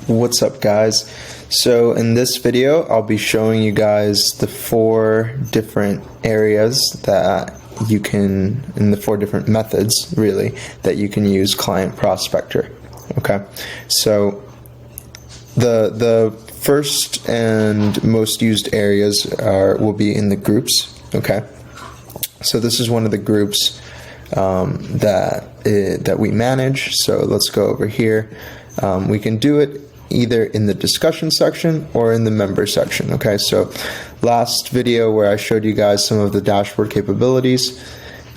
What's up, guys? So in this video I'll be showing you guys the 4 different areas that you can, in the 4 different methods really, that you can use Client Prospector. Okay, so the first and most used areas will be in the groups. Okay, so this is one of the groups that we manage. So let's go over here. We can do it either in the discussion section or in the member section. Okay, so last video where I showed you guys some of the dashboard capabilities,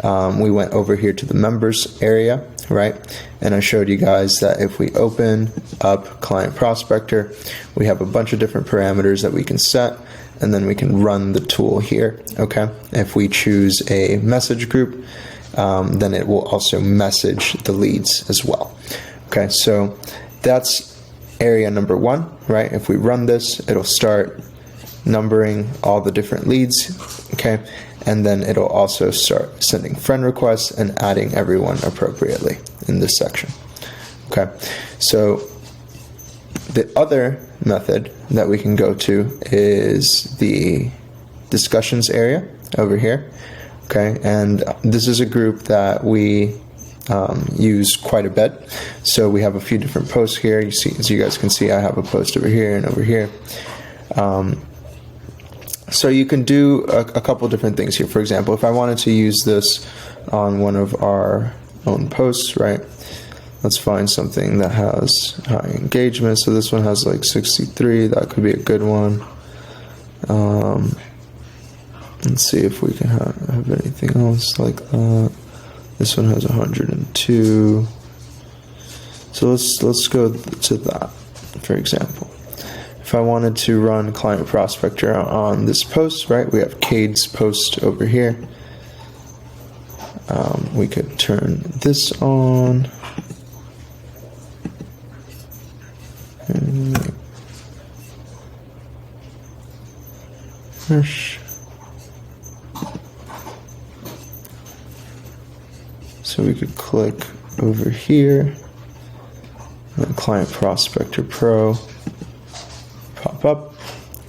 we went over here to the members area, right? And I showed you guys that if we open up Client Prospector, we have a bunch of different parameters that we can set, and then we can run the tool here. Okay, if we choose a message group, then it will also message the leads as well. Okay, so that's area number 1, right? If we run this, it'll start numbering all the different leads, okay? And then it'll also start sending friend requests and adding everyone appropriately in this section. Okay, so the other method that we can go to is the discussions area over here. Okay, and this is a group that we use quite a bit. So we have a few different posts here. You see, as you guys can see, I have a post over here and over here. So you can do a couple different things here. For example, if I wanted to use this on one of our own posts, right? Let's find something that has high engagement. So this one has like 63. That could be a good one. Let's see if we can have anything else like that. This one has 102. So let's go to that, for example. If I wanted to run Client Prospector on this post, right? We have Cade's post over here. We could turn this on. So we could click over here, and Client Prospector Pro pop up,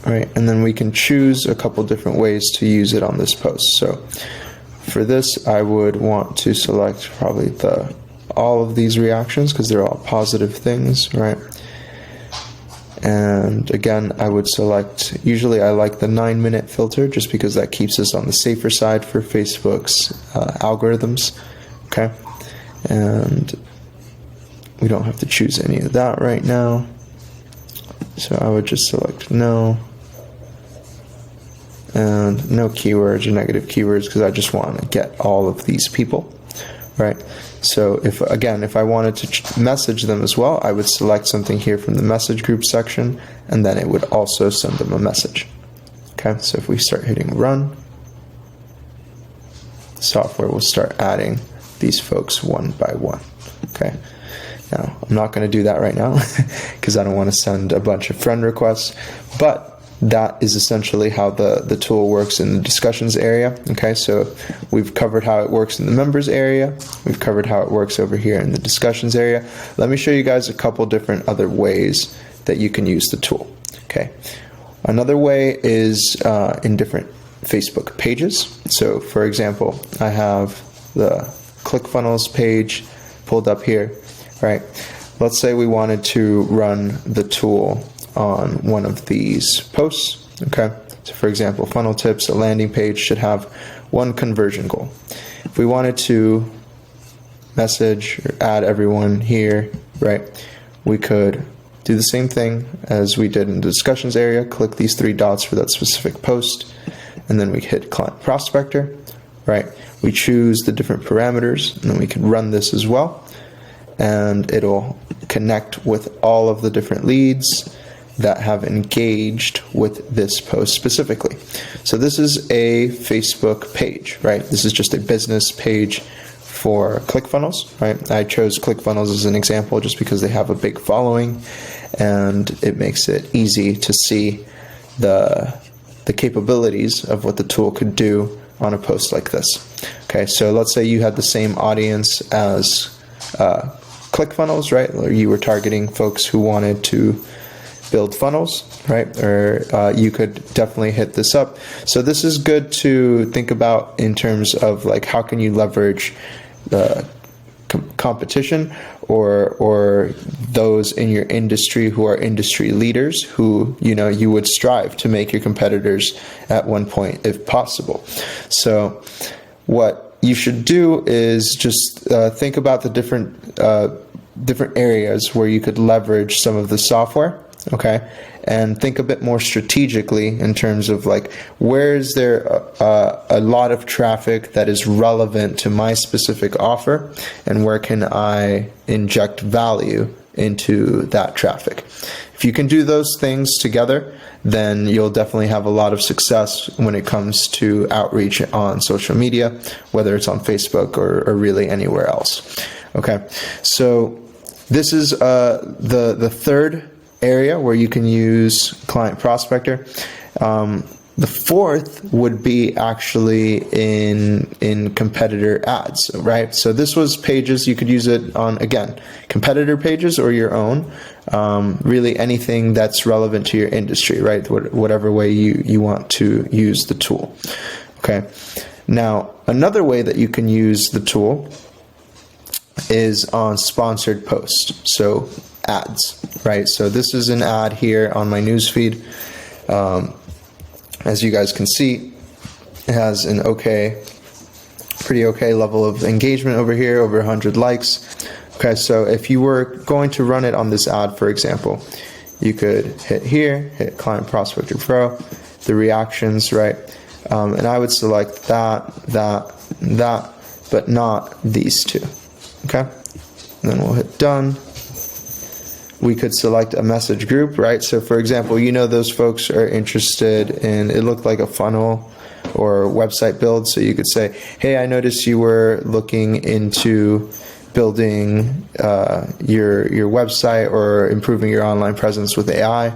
right? And then we can choose a couple different ways to use it on this post. So for this, I would want to select probably all of these reactions because they're all positive things, right? And again, I would select, usually I like the 9-minute filter just because that keeps us on the safer side for Facebook's algorithms. Okay, and we don't have to choose any of that right now. So I would just select no, and no keywords or negative keywords because I just want to get all of these people, right? So if I wanted to message them as well, I would select something here from the message group section, and then it would also send them a message. Okay, so if we start hitting run, the software will start adding these folks one by one. Okay, now I'm not going to do that right now because I don't want to send a bunch of friend requests, but that is essentially how the tool works in the discussions area. Okay, so we've covered how it works in the members area, we've covered how it works over here in the discussions area. Let me show you guys a couple different other ways that you can use the tool. Okay, another way is in different Facebook pages. So for example, I have the ClickFunnels page pulled up here, right? Let's say we wanted to run the tool on one of these posts. Okay, so for example, funnel tips, a landing page should have 1 conversion goal. If we wanted to message or add everyone here, right, we could do the same thing as we did in the discussions area, click these 3 dots for that specific post, and then we hit Client Prospector, right? We choose the different parameters, and then we can run this as well, and it'll connect with all of the different leads that have engaged with this post specifically. So this is a Facebook page, right? This is just a business page for ClickFunnels, right? I chose ClickFunnels as an example just because they have a big following, and it makes it easy to see the capabilities of what the tool could do on a post like this. Okay, so let's say you had the same audience as ClickFunnels, right? Or you were targeting folks who wanted to build funnels, right? Or you could definitely hit this up. So this is good to think about in terms of like, how can you leverage the competition or those in your industry who are industry leaders, who, you know, you would strive to make your competitors at one point if possible. So what you should do is just think about the different areas where you could leverage some of the software, okay? And think a bit more strategically in terms of like, where is there a lot of traffic that is relevant to my specific offer, and where can I inject value into that traffic? If you can do those things together, then you'll definitely have a lot of success when it comes to outreach on social media, whether it's on Facebook or really anywhere else. Okay, so this is the third area where you can use Client Prospector. The fourth would be actually in competitor ads, right? So this was pages. You could use it on, again, competitor pages or your own, really anything that's relevant to your industry, right? Whatever way you want to use the tool. Okay. Now, another way that you can use the tool is on sponsored posts. So ads, right? So this is an ad here on my newsfeed. As you guys can see, it has an pretty okay level of engagement over here, over 100 likes. Okay, so if you were going to run it on this ad, for example, you could hit here, hit Client Prospector Pro, the reactions, right? And I would select that, but not these two, okay? And then we'll hit done. We could select a message group, right? So for example, you know those folks are interested in, it looked like a funnel or website build, so you could say, hey, I noticed you were looking into building your website or improving your online presence with AI.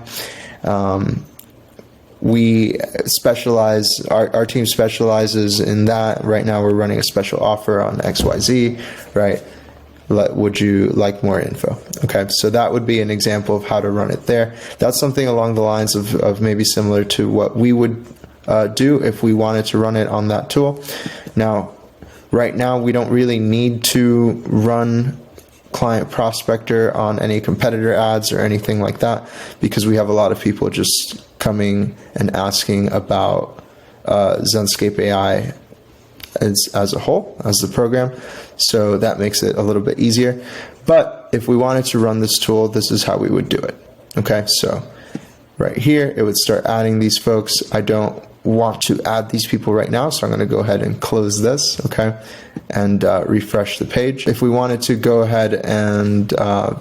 We specialize, our team specializes in that. Right now we're running a special offer on XYZ, right? Would you like more info? Okay, so that would be an example of how to run it there. That's something along the lines of maybe similar to what we would do if we wanted to run it on that tool. Now, right now, we don't really need to run Client Prospector on any competitor ads or anything like that, because we have a lot of people just coming and asking about Zenscape.ai as a whole, as the program. So that makes it a little bit easier. But if we wanted to run this tool, this is how we would do it. Okay, so right here, it would start adding these folks. I don't want to add these people right now, so I'm going to go ahead and close this, okay, and refresh the page. If we wanted to go ahead and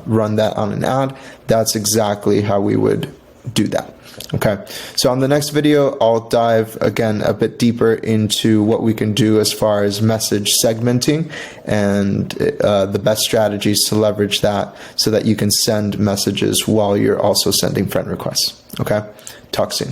run that on an ad, that's exactly how we would do that. Okay, so on the next video, I'll dive again a bit deeper into what we can do as far as message segmenting and the best strategies to leverage that so that you can send messages while you're also sending friend requests. Okay, talk soon.